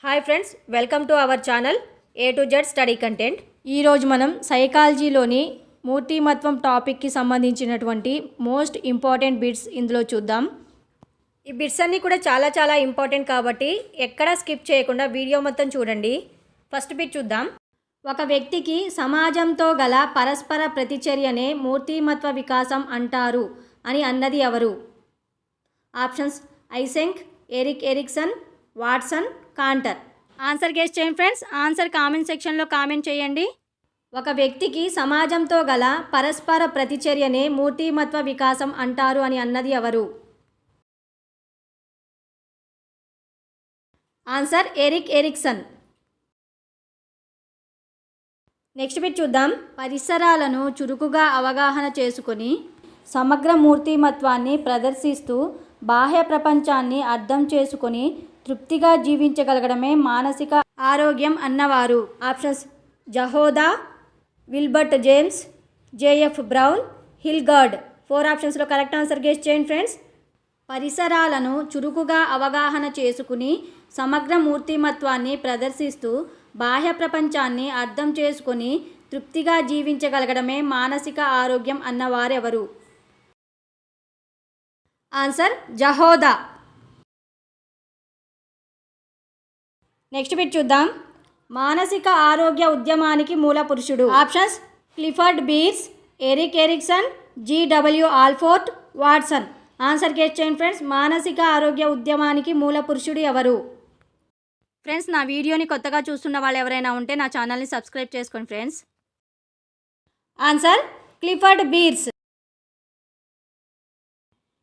Hi friends, welcome to our channel A to Z study content. ఈరోజు మనం సైకాలజీలోని మూర్తిమత్వం టాపిక్కి సంబంధించినటువంటి most important bits ఇందులో చూద్దాం. ఈ బిట్స్ అన్నీ కూడా చాలా ఇంపార్టెంట్ కాబట్టి ఎక్కడా స్కిప్ చేయకుండా వీడియో మొత్తం చూడండి. ఫస్ట్ బిట్ చూద్దాం. ఒక వ్యక్తికి సమాజంతో గల పరస్పర ప్రతిచర్యనే మూర్తిమత్వ వికాసం అంటారు అని అన్నది ఎవరు? Options Eysenck, Erik Erikson, Watson, Cantor. Answer guess చేయండి ఫ్రెండ్స్. ఆన్సర్ కామెంట్ సెక్షన్లో కామెంట్ చేయండి. ఒక వ్యక్తికి సమాజంతో గల పరస్పర ప్రతిచర్యనే మూర్తిమత్వ వికాసం అంటారు అని అన్నది ఎవరు? Answer Erik Erikson. Next bit చూద్దాం. పరిసరాలను చురుకుగా అవగాహన చేసుకొని సమగ్ర మూర్తిమత్వాన్ని ప్రదర్శిస్తూ బాహ్య ప్రపంచాన్ని అర్థం చేసుకొని తృప్తిగా జీవించగలగడమే మానసిక ఆరోగ్యం అన్నవారు. Options Jahoda, Wilbert James, JF Brown, Hilgard. 4 ఆప్షన్స్లో కరెక్ట్ ఆన్సర్ గెస్ చేయండి ఫ్రెండ్స్. పరిసరాలను చురుకుగా అవగాహన చేసుకుని సమగ్ర మూర్తిమత్వాన్ని ప్రదర్శిస్తూ బాహ్య ప్రపంచాన్ని అర్థం చేసుకొని తృప్తిగా జీవించగలగడమే మానసిక ఆరోగ్యం అన్నవారెవరు? Answer Jahoda. నెక్స్ట్ బిట్ చూద్దాం. మానసిక ఆరోగ్య ఉద్యమానికి మూల పురుషుడు. Options Clifford Beers, Erik Erikson, GW Allport, Watson. Answer guess చేయండి ఫ్రెండ్స్. మానసిక ఆరోగ్య ఉద్యమానికి మూల పురుషుడు ఎవరు? ఫ్రెండ్స్, నా వీడియోని కొత్తగా చూస్తున్న వాళ్ళు ఎవరైనా ఉంటే నా ఛానల్ని సబ్స్క్రైబ్ చేసుకోండి friends. Answer Clifford Beers.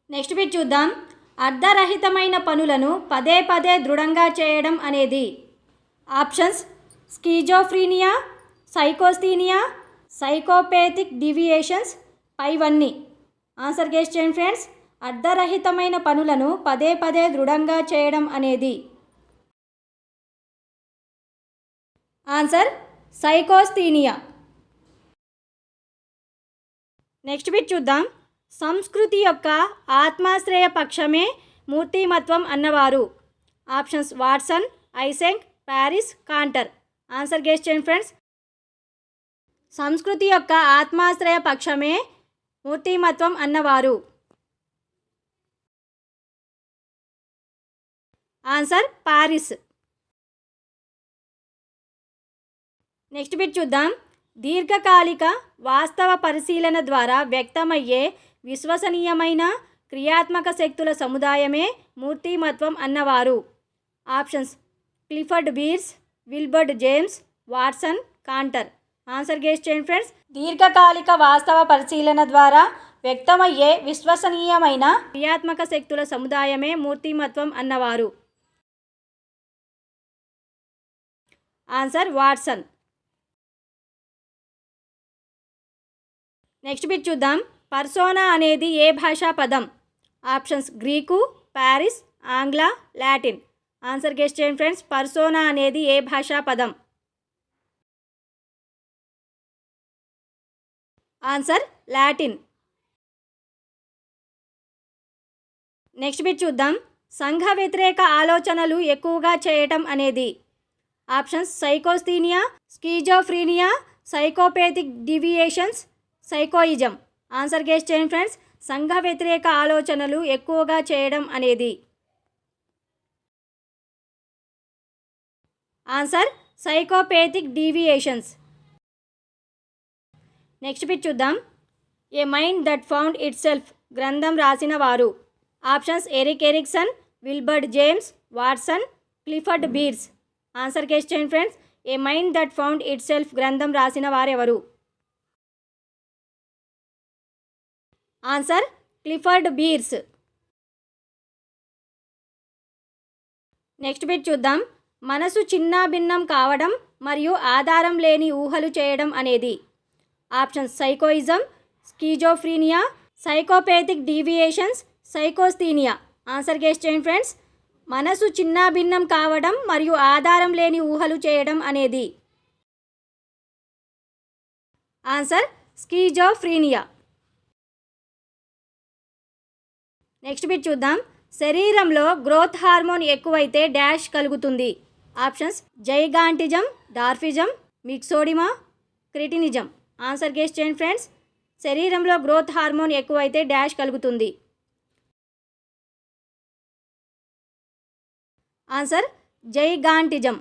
Next bit చూద్దాం. అర్ధరహితమైన పనులను పదే దృఢంగా చేయడం అనేది? ఆప్షన్స్ స్కీజోఫ్రీనియా, సైకోస్థీనియా, సైకోపేథిక్ డివియేషన్స్, పైవన్నీ. ఆన్సర్ గెస్ చేయండి ఫ్రెండ్స్. అర్ధరహితమైన పనులను పదే దృఢంగా చేయడం అనేది? ఆన్సర్ సైకోస్థీనియా. నెక్స్ట్ బిట్ చూద్దాం. సంస్కృతి యొక్క ఆత్మాశ్రయ పక్షమే మూర్తిమత్వం అన్నవారు? Options Watson, Eysenck, Paris, Cantor. Answer guess చేయండి ఫ్రెండ్స్. సంస్కృతి యొక్క ఆత్మాశ్రయ పక్షమే మూర్తిమత్వం అన్నవారు? Answer Paris. నెక్స్ట్ బిట్ చూద్దాం. దీర్ఘకాలిక వాస్తవ పరిశీలన ద్వారా వ్యక్తమయ్యే విశ్వసనీయమైన క్రియాత్మక శక్తుల సముదాయమే మూర్తిమత్వం అన్నవారు? Options Clifford Beers, Wilbert James, Watson, Cantor. Answer guess చేయండి ఫ్రెండ్స్. దీర్ఘకాలిక వాస్తవ పరిశీలన ద్వారా వ్యక్తమయ్యే విశ్వసనీయమైన క్రియాత్మక శక్తుల సముదాయమే మూర్తిమత్వం అన్నవారు? Answer Watson. నెక్స్ట్ బిట్ చూద్దాం. పర్సోనా అనేది ఏ భాషా పదం? ఆప్షన్స్ గ్రీకు, ప్యారిస్, ఆంగ్ల, లాటిన్. ఆన్సర్ గెస్ చేయండి ఫ్రెండ్స్. పర్సోనా అనేది ఏ భాషా పదం? Answer Latin. నెక్స్ట్ బిట్ చూద్దాం. సంఘ వ్యతిరేక ఆలోచనలు ఎక్కువగా చేయటం అనేది? Options psychasthenia, schizophrenia, psychopathic deviations, psychoism. Answer guess చేయండి ఫ్రెండ్స్. సంఘ వ్యతిరేక ఆలోచనలు ఎక్కువగా చేయడం అనేది? Answer psychopathic deviations. Next bit చూద్దాం. A mind that found itself గ్రంథం రాసిన వారు? Options Erik Erikson, Wilbert James, Watson, Clifford Beers. Answer guess చేయండి friends. A mind that found itself గ్రంథం రాసిన వారెవరు? Answer Clifford Beers. Next bit చూద్దాం. మనసు చిన్నాభిన్నం కావడం మరియు ఆధారం లేని ఊహలు చేయడం అనేది? Options psychoism, schizophrenia, psychopathic deviations, psychasthenia. Answer guess చేయండి ఫ్రెండ్స్. మనసు చిన్నాభిన్నం కావడం మరియు ఆధారం లేని ఊహలు చేయడం అనేది? ఆన్సర్ స్కీజోఫ్రీనియా. నెక్స్ట్ బిట్ చూద్దాం. శరీరంలో గ్రోత్ హార్మోన్ ఎక్కువైతే డాష్ కలుగుతుంది? Options gigantism, dwarfism, myxoedema, cretinism. Answer guess చేయండి ఫ్రెండ్స్. శరీరంలో గ్రోత్ హార్మోన్ ఎక్కువైతే డాష్ కలుగుతుంది. Answer gigantism.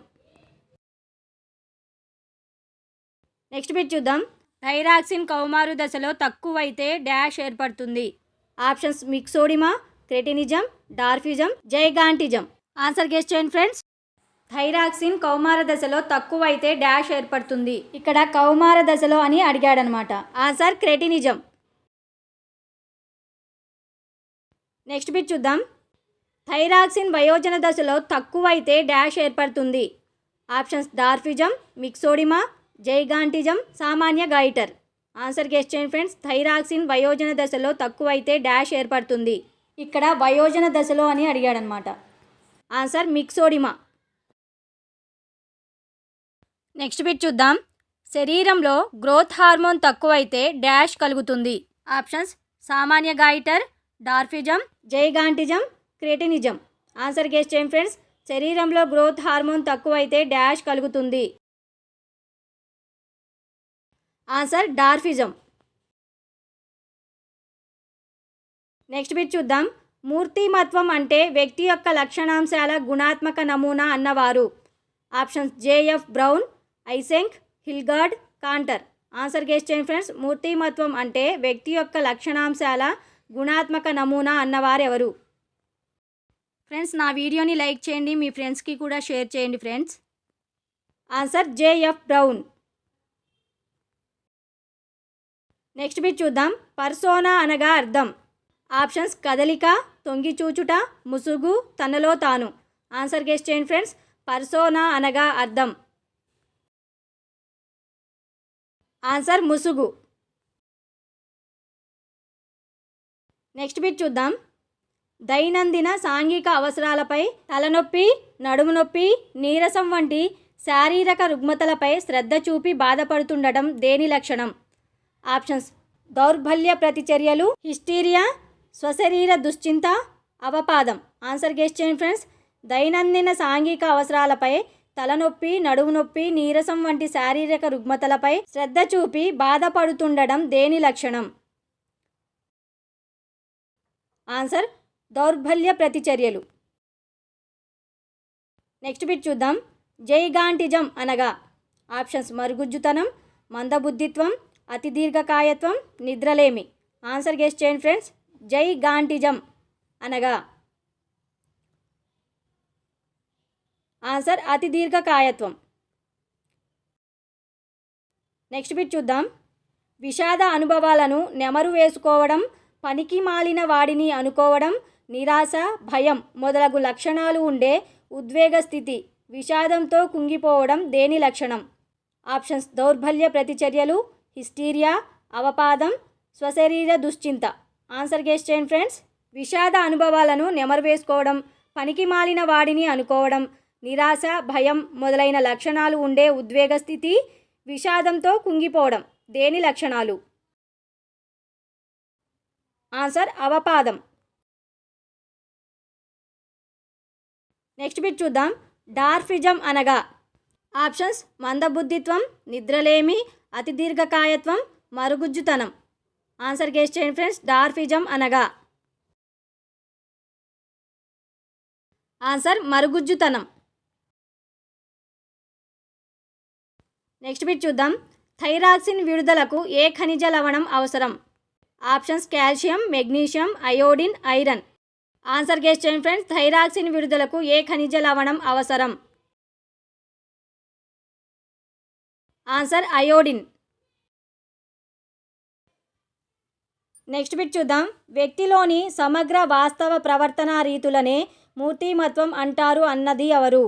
నెక్స్ట్ బిట్ చూద్దాం. థైరాక్సిన్ కౌమారు దశలో తక్కువైతే డాష్ ఏర్పడుతుంది. Options myxoedema, cretinism, dwarfism, gigantism. Answer guess చేయండి ఫ్రెండ్స్. థైరాక్సిన్ కౌమార దశలో తక్కువైతే డాష్ ఏర్పడుతుంది. ఇక్కడ కౌమార దశలో అని అడిగాడనమాట. Answer cretinism. నెక్స్ట్ బిట్ చూద్దాం. థైరాక్సిన్ వయోజన దశలో తక్కువైతే డాష్ ఏర్పడుతుంది. ఆప్షన్స్ డార్ఫిజం, మిక్సోడిమా, జైగాంటిజం, సామాన్య గైటర్. ఆన్సర్ గెస్ చేయండి ఫ్రెండ్స్. థైరాక్సిన్ వయోజన దశలో తక్కువైతే డాష్ ఏర్పడుతుంది. ఇక్కడ వయోజన దశలో అని అడిగాడనమాట. Answer myxoedema. నెక్స్ట్ బిట్ చూద్దాం. శరీరంలో గ్రోత్ హార్మోన్ తక్కువైతే డాష్ కలుగుతుంది. ఆప్షన్స్ సామాన్య goitre, dwarfism, gigantism, cretinism. Answer guess చేయండి ఫ్రెండ్స్. శరీరంలో గ్రోత్ హార్మోన్ తక్కువైతే డాష్ కలుగుతుంది. Answer dwarfism. నెక్స్ట్ బిట్ చూద్దాం. మూర్తిమత్వం అంటే వ్యక్తి యొక్క లక్షణాంశాల గుణాత్మక నమూనా అన్నవారు. Options JF Brown, Eysenck, Hilgard, Cantor. Answer guess చేయండి ఫ్రెండ్స్. మూర్తిమత్వం అంటే వ్యక్తి యొక్క లక్షణాంశాల గుణాత్మక నమూనా అన్నవారు ఎవరు? ఫ్రెండ్స్ నా వీడియోని లైక్ చేయండి, మీ ఫ్రెండ్స్కి కూడా షేర్ చేయండి friends. Answer JF brown. Next bit చూద్దాం. పర్సోనా అనగా అర్థం. ఆప్షన్స్ కదలిక, తొంగిచూచుట, ముసుగు, తనలో తాను. ఆన్సర్ గెస్ చేయండి ఫ్రెండ్స్. పర్సోనా అనగా అర్థం. ఆన్సర్ ముసుగు. నెక్స్ట్ బిట్ చూద్దాం. దైనందిన సాంఘిక అవసరాలపై తలనొప్పి, నడుము నొప్పి, నీరసం వంటి శారీరక రుగ్మతలపై శ్రద్ధ చూపి బాధపడుతుండటం దేని లక్షణం? ఆప్షన్స్ దౌర్బల్య ప్రతిచర్యలు, హిస్టీరియా, స్వశరీర దుశ్చింత, అవపాదం. ఆన్సర్ గెస్ చేయండి ఫ్రెండ్స్. దైనందిన సాంఘిక అవసరాలపై తలనొప్పి, నడుము నొప్పి, నీరసం వంటి శారీరక రుగ్మతలపై శ్రద్ధ చూపి బాధపడుతుండడం దేని లక్షణం? ఆన్సర్ దౌర్బల్య ప్రతిచర్యలు. నెక్స్ట్ బిట్ చూద్దాం. జైగాంటిజం అనగా ఆప్షన్స్ మరుగుజ్జుతనం, మందబుద్ధిత్వం, అతి దీర్ఘకాయత్వం, నిద్రలేమి. ఆన్సర్ గెస్ చేయండి ఫ్రెండ్స్. జైగాంటిజం అనగా ఆన్సర్ అతి దీర్ఘకాయత్వం. నెక్స్ట్ బిట్ చూద్దాం. విషాద అనుభవాలను నెమరు వేసుకోవడం, పనికి మాలిన వాడిని అనుకోవడం, నిరాశ, భయం మొదలగు లక్షణాలు ఉండే ఉద్వేగ స్థితి విషాదంతో కుంగిపోవడం దేని లక్షణం? ఆప్షన్స్ దౌర్బల్య ప్రతిచర్యలు, హిస్టీరియా, అవపాదం, స్వశరీర దుశ్చింత. ఆన్సర్ గెస్ చేయండి ఫ్రెండ్స్. విషాద అనుభవాలను నెమరు వేసుకోవడం, పనికి మాలిన వాడిని అనుకోవడం, నిరాశ, భయం మొదలైన లక్షణాలు ఉండే ఉద్వేగ స్థితి విషాదంతో కుంగిపోవడం దేని లక్షణాలు? ఆన్సర్ అవపాదం. నెక్స్ట్ బిట్ చూద్దాం. డార్ఫిజం అనగా ఆప్షన్స్ మందబుద్ధిత్వం, నిద్రలేమి, అతి దీర్ఘకాయత్వం, మరుగుజ్జుతనం. ఆన్సర్ గెస్ చేయండి ఫ్రెండ్స్. డార్ఫిజం అనగా ఆన్సర్ మరుగుజ్జుతనం. నెక్స్ట్ బిట్ చూద్దాం. థైరాక్సిన్ విడుదలకు ఏ ఖనిజ లవణం అవసరం? Options calcium, magnesium, iodine, iron. Answer guess చేయండి ఫ్రెండ్స్. థైరాక్సిన్ విడుదలకు ఏ ఖనిజ లవణం అవసరం? Answer iodine. నెక్స్ట్ బిట్ చూద్దాం. వ్యక్తిలోని సమగ్ర వాస్తవ ప్రవర్తనా రీతులనే మూర్తిమత్వం అంటారు అన్నది ఎవరు?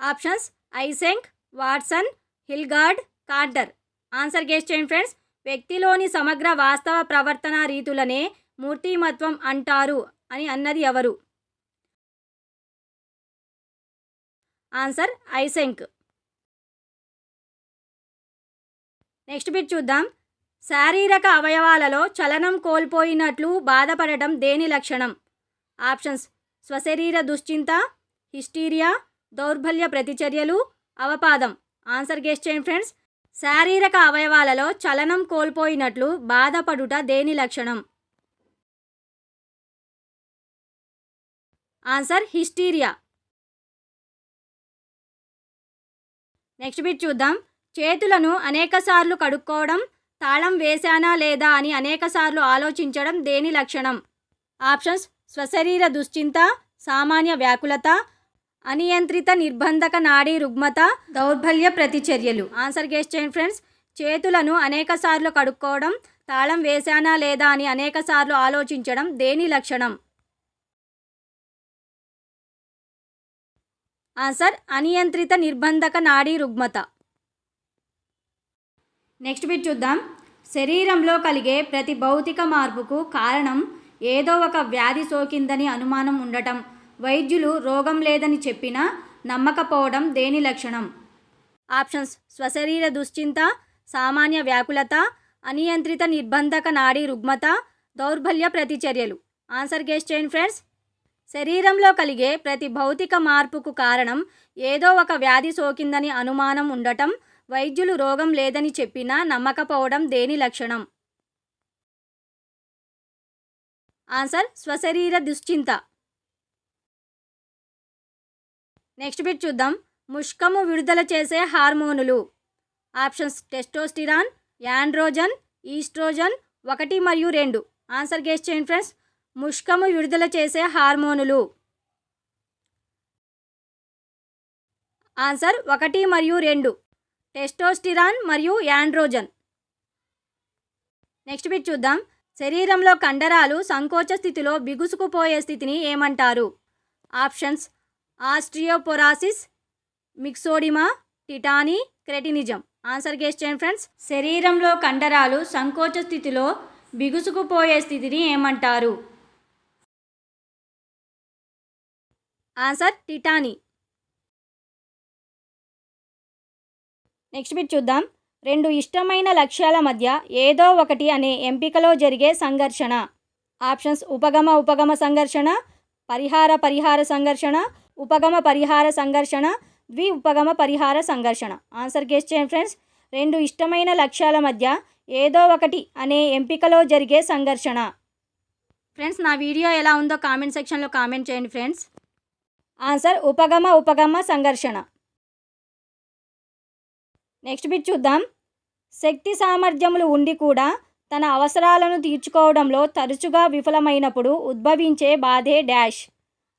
Options Eysenck, Watson, Hilgard, Cantor. Answer guess చేయండి ఫ్రెండ్స్. వ్యక్తిలోని సమగ్ర వాస్తవ ప్రవర్తనా రీతులనే మూర్తిమత్వం అంటారు అని అన్నది ఎవరు? Answer Eysenck. నెక్స్ట్ బిట్ చూద్దాం. శారీరక అవయవాలలో చలనం కోల్పోయినట్లు బాధపడటం దేని లక్షణం? ఆప్షన్స్ స్వశరీర దుశ్చింత, హిస్టీరియా, దౌర్బల్య ప్రతిచర్యలు, అవపాదం. ఆన్సర్ గెస్ చేయండి ఫ్రెండ్స్. శారీరక అవయవాలలో చలనం కోల్పోయినట్లు బాధపడుట దేని లక్షణం? Answer hysteria. నెక్స్ట్ బిట్ చూద్దాం. చేతులను అనేకసార్లు కడుక్కోవడం, తాళం వేశానా లేదా అని అనేకసార్లు ఆలోచించడం దేని లక్షణం? ఆప్షన్స్: స్వశరీర దుశ్చింత, సామాన్య వ్యాకులత, అనియంత్రిత నిర్బంధక నాడీ రుగ్మత, దౌర్బల్య ప్రతిచర్యలు. ఆన్సర్ గెస్ చేయండి ఫ్రెండ్స్. చేతులను అనేకసార్లు కడుక్కోవడం, తాళం వేశానా లేదా అని అనేకసార్లు ఆలోచించడం దేని లక్షణం? ఆన్సర్ అనియంత్రిత నిర్బంధక నాడీ రుగ్మత. నెక్స్ట్ బిట్ చూద్దాం. శరీరంలో కలిగే ప్రతి భౌతిక మార్పుకు కారణం ఏదో ఒక వ్యాధి సోకిందని అనుమానం ఉండటం, వైద్యులు రోగం లేదని చెప్పినా నమ్మకపోవడం దేని లక్షణం? ఆప్షన్స్: స్వశరీర దుశ్చింత, సామాన్య వ్యాకులత, అనియంత్రిత నిర్బంధక నాడీ రుగ్మత, దౌర్బల్య ప్రతిచర్యలు. ఆన్సర్ గెస్ చేయండి ఫ్రెండ్స్. శరీరంలో కలిగే ప్రతి భౌతిక మార్పుకు కారణం ఏదో ఒక వ్యాధి సోకిందని అనుమానం ఉండటం, వైద్యులు రోగం లేదని చెప్పినా నమ్మకపోవడం దేని లక్షణం? ఆన్సర్: స్వశరీర దుశ్చింత. నెక్స్ట్ బిట్ చూద్దాం. ముష్కము విడుదల చేసే హార్మోనులు. ఆప్షన్స్: టెస్టోస్టిరాన్, యాండ్రోజన్, ఈస్ట్రోజన్, 1 మరియు 2. ఆన్సర్ గెస్ చేయండి ఫ్రెండ్స్. ముష్కము విడుదల చేసే హార్మోనులు. ఆన్సర్ 1 మరియు 2, టెస్టోస్టిరాన్ మరియు యాండ్రోజన్. నెక్స్ట్ బిట్ చూద్దాం. శరీరంలో కండరాలు సంకోచ స్థితిలో బిగుసుకుపోయే స్థితిని ఏమంటారు? Options: osteoporosis, myxoedema, tetany, cretinism. Answer guess చేయండి ఫ్రెండ్స్. శరీరంలో కండరాలు సంకోచ స్థితిలో బిగుసుకుపోయే స్థితిని ఏమంటారు? ఆన్సర్ టిటానీ. నెక్స్ట్ బిట్ చూద్దాం. 2 ఇష్టమైన లక్ష్యాల మధ్య ఏదో ఒకటి అనే ఎంపికలో జరిగే సంఘర్షణ. ఆప్షన్స్: ఉపగమ సంఘర్షణ, పరిహార సంఘర్షణ, ఉపగమ సంఘర్షణ, ఉపగమ సంఘర్షణ. ఆన్సర్ గెస్ చేయండి ఫ్రెండ్స్. 2 ఇష్టమైన లక్ష్యాల మధ్య ఏదో ఒకటి అనే ఎంపికలో జరిగే సంఘర్షణ. ఫ్రెండ్స్, నా వీడియో ఎలా ఉందో కామెంట్ సెక్షన్లో కామెంట్ చేయండి ఫ్రెండ్స్. ఆన్సర్ ఉపగమ సంఘర్షణ. నెక్స్ట్ బిట్ చూద్దాం. శక్తి సామర్థ్యములు ఉండి కూడా తన అవసరాలను తీర్చుకోవడంలో తరచుగా విఫలమైనప్పుడు ఉద్భవించే బాధే డాష్.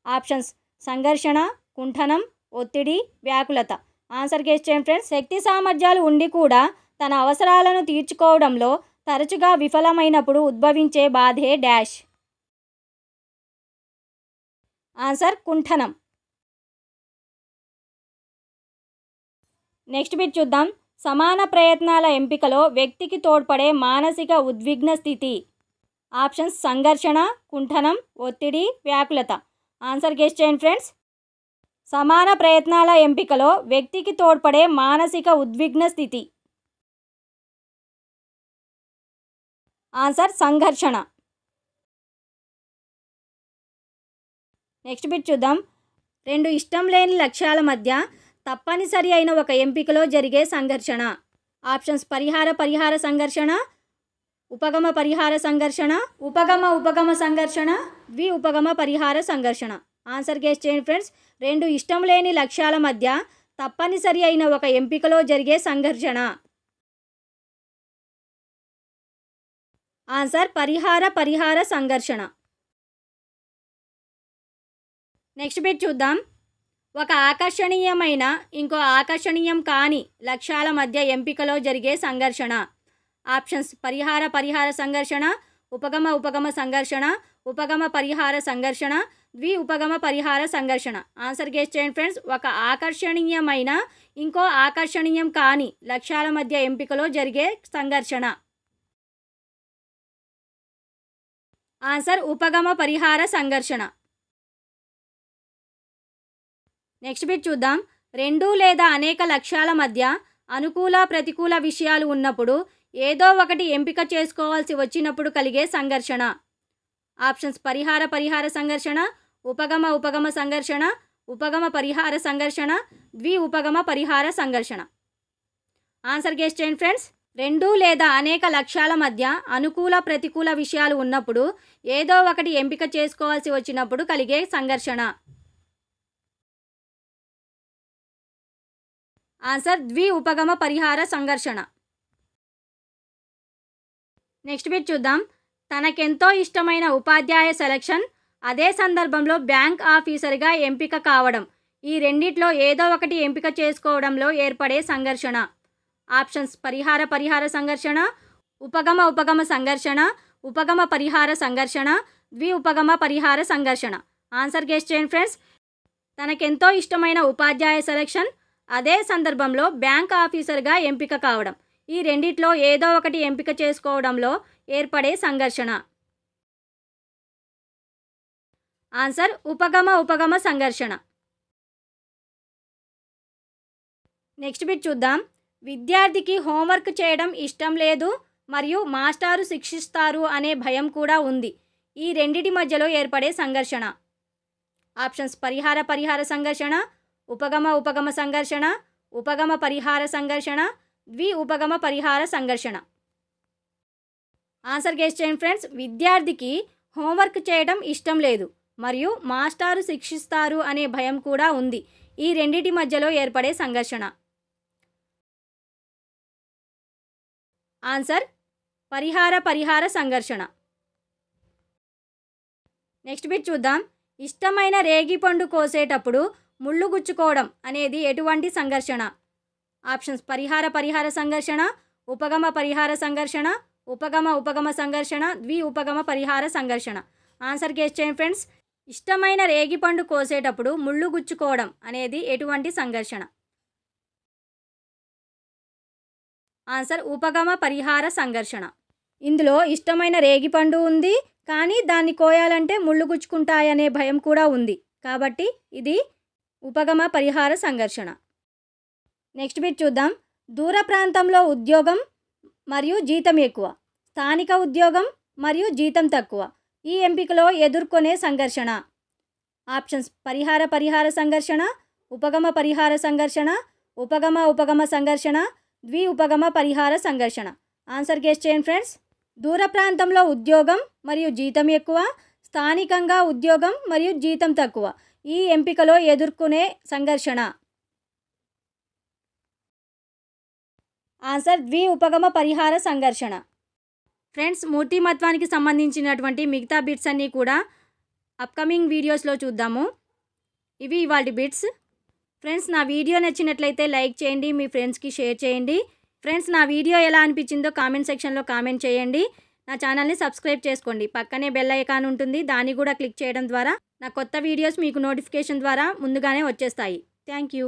ఆప్షన్స్: సంఘర్షణ, కుంఠనం, ఒత్తిడి, వ్యాకులత. ఆన్సర్ గెస్ చేయండి ఫ్రెండ్స్. శక్తి సామర్థ్యాలు ఉండి కూడా తన అవసరాలను తీర్చుకోవడంలో తరచుగా విఫలమైనప్పుడు ఉద్భవించే బాధే డాష్. ఆన్సర్ కుంఠనం. నెక్స్ట్ బిట్ చూద్దాం. సమాన ప్రయత్నాల ఎంపికలో వ్యక్తికి తోడ్పడే మానసిక ఉద్విగ్న స్థితి. ఆప్షన్స్: సంఘర్షణ, కుంఠనం, ఒత్తిడి, వ్యాకులత. ఆన్సర్ గెస్ చేయండి ఫ్రెండ్స్. సమాన ప్రయత్నాల ఎంపికలో వ్యక్తికి తోడ్పడే మానసిక ఉద్విగ్న స్థితి. ఆన్సర్ సంఘర్షణ. నెక్స్ట్ బిట్ చూద్దాం. 2 ఇష్టం లేని లక్ష్యాల మధ్య తప్పనిసరి అయిన ఒక ఎంపికలో జరిగే సంఘర్షణ. ఆప్షన్స్: పరిహార సంఘర్షణ, ఉపగమ సంఘర్షణ, ఉపగమ సంఘర్షణ, ఉపగమ సంఘర్షణ. ఆన్సర్ గెస్ చేయండి ఫ్రెండ్స్. 2 ఇష్టం లేని లక్ష్యాల మధ్య తప్పనిసరి అయిన ఒక ఎంపికలో జరిగే సంఘర్షణ. ఆన్సర్ పరిహార సంఘర్షణ. నెక్స్ట్ బిట్ చూద్దాం. ఒక ఆకర్షణీయమైన ఇంకో ఆకర్షణీయం కాని లక్ష్యాల మధ్య ఎంపికలో జరిగే సంఘర్షణ. ఆప్షన్స్: పరిహార సంఘర్షణ, ఉపగమ సంఘర్షణ, ఉపగమ సంఘర్షణ, ఉపగమ సంఘర్షణ. ఆన్సర్ గెస్ చేయండి ఫ్రెండ్స్. ఒక ఆకర్షణీయమైన ఇంకో ఆకర్షణీయం కాని లక్ష్యాల మధ్య ఎంపికలో జరిగే సంఘర్షణ. ఆన్సర్ ఉపగమ సంఘర్షణ. నెక్స్ట్ బిట్ చూద్దాం. 2 లేదా అనేక లక్ష్యాల మధ్య అనుకూల ప్రతికూల విషయాలు ఉన్నప్పుడు ఏదో ఒకటి ఎంపిక చేసుకోవాల్సి వచ్చినప్పుడు కలిగే సంఘర్షణ. ఆప్షన్స్: పరిహార సంఘర్షణ, ఉపగమ సంఘర్షణ, ఉపగమ పరిహార సంఘర్షణ, ద్వి ఉపగమ పరిహార సంఘర్షణ. ఆన్సర్ గెస్ చేయండి ఫ్రెండ్స్. రెండు లేదా అనేక లక్ష్యాల మధ్య అనుకూల ప్రతికూల విషయాలు ఉన్నప్పుడు ఏదో ఒకటి ఎంపిక చేసుకోవాల్సి వచ్చినప్పుడు కలిగే సంఘర్షణ. ఆన్సర్ ద్వి ఉపగమ పరిహార సంఘర్షణ. నెక్స్ట్ బిట్ చూద్దాం. తనకెంతో ఇష్టమైన ఉపాధ్యాయ సెలక్షన్, అదే సందర్భంలో బ్యాంక్ ఆఫీసర్గా ఎంపిక కావడం, ఈ రెండిట్లో ఏదో ఒకటి ఎంపిక చేసుకోవడంలో ఏర్పడే సంఘర్షణ. ఆప్షన్స్: పరిహార సంఘర్షణ, ఉపగమ సంఘర్షణ, ఉపగమ పరిహార సంఘర్షణ, ద్వి ఉపగమ పరిహార సంఘర్షణ. ఆన్సర్ గెస్ చేయండి ఫ్రెండ్స్. తనకెంతో ఇష్టమైన ఉపాధ్యాయ సెలక్షన్, అదే సందర్భంలో బ్యాంక్ ఆఫీసర్గా ఎంపిక కావడం, ఈ రెండిట్లో ఏదో ఒకటి ఎంపిక చేసుకోవడంలో ఏర్పడే సంఘర్షణ. ఆన్సర్ ఉపగమ సంఘర్షణ. నెక్స్ట్ బిట్ చూద్దాం. విద్యార్థికి హోంవర్క్ చేయడం ఇష్టం లేదు మరియు మాస్టారు శిక్షిస్తారు అనే భయం కూడా ఉంది, ఈ రెండిటి మధ్యలో ఏర్పడే సంఘర్షణ. ఆప్షన్స్: పరిహార సంఘర్షణ, ఉపగమ సంఘర్షణ, ఉపగమ పరిహార సంఘర్షణ, ద్వి ఉపగమ పరిహార సంఘర్షణ. ఆన్సర్ గెస్ చేయండి ఫ్రెండ్స్. విద్యార్థికి హోంవర్క్ చేయడం ఇష్టం లేదు మరియు మాస్టారు శిక్షిస్తారు అనే భయం కూడా ఉంది, ఈ రెండిటి మధ్యలో ఏర్పడే సంఘర్షణ. ఆన్సర్ పరిహార సంఘర్షణ. నెక్స్ట్ బిట్ చూద్దాం. ఇష్టమైన రేగిపండు కోసేటప్పుడు ముళ్ళు గుచ్చుకోవడం అనేది ఎటువంటి సంఘర్షణ? ఆప్షన్స్: పరిహార సంఘర్షణ, ఉపగమ పరిహార సంఘర్షణ, ఉపగమ సంఘర్షణ, ద్వి ఉపగమ పరిహార సంఘర్షణ. ఆన్సర్ గెస్ చేయండి ఫ్రెండ్స్. ఇష్టమైన రేగిపండు కోసేటప్పుడు ముళ్ళు గుచ్చుకోవడం అనేది ఎటువంటి సంఘర్షణ? ఆన్సర్ ఉపగమ పరిహార సంఘర్షణ. ఇందులో ఇష్టమైన రేగిపండు ఉంది, కానీ దాన్ని కోయాలంటే ముళ్ళు గుచ్చుకుంటాయనే భయం కూడా ఉంది, కాబట్టి ఇది ఉపగమ పరిహార సంఘర్షణ. నెక్స్ట్ బిట్ చూద్దాం. దూర ప్రాంతంలో ఉద్యోగం మరియు జీతం ఎక్కువ, స్థానిక ఉద్యోగం మరియు జీతం తక్కువ, ఈ ఎంపికలో ఎదుర్కొనే సంఘర్షణ. ఆప్షన్స్: పరిహార సంఘర్షణ, ఉపగమ పరిహార సంఘర్షణ, ఉపగమ సంఘర్షణ, ద్వి ఉపగమ పరిహార సంఘర్షణ. ఆన్సర్ గెస్ చేయండి ఫ్రెండ్స్. దూర ప్రాంతంలో ఉద్యోగం మరియు జీతం ఎక్కువ, స్థానికంగా ఉద్యోగం మరియు జీతం తక్కువ, ఈ ఎంపికలో ఎదుర్కొనే సంఘర్షణ. ఆన్సర్ ద్వి ఉపగమ పరిహార సంఘర్షణ. ఫ్రెండ్స్, మూర్తిమత్వానికి సంబంధించినటువంటి మిగతా బిట్స్ అన్నీ కూడా అప్కమింగ్ వీడియోస్లో చూద్దాము. ఇవి ఇవాల్టి బిట్స్. ఫ్రెండ్స్, నా వీడియో నచ్చినట్లయితే లైక్ చేయండి, మీ ఫ్రెండ్స్కి షేర్ చేయండి. ఫ్రెండ్స్, నా వీడియో ఎలా అనిపించిందో కామెంట్ సెక్షన్లో కామెంట్ చేయండి. నా ఛానల్ని సబ్స్క్రైబ్ చేసుకోండి. పక్కనే బెల్ ఐకాన్ ఉంటుంది, దాన్ని కూడా క్లిక్ చేయడం ద్వారా నా కొత్త వీడియోస్ మీకు నోటిఫికేషన్ ద్వారా ముందుగానే వచ్చేస్తాయి. Thank you.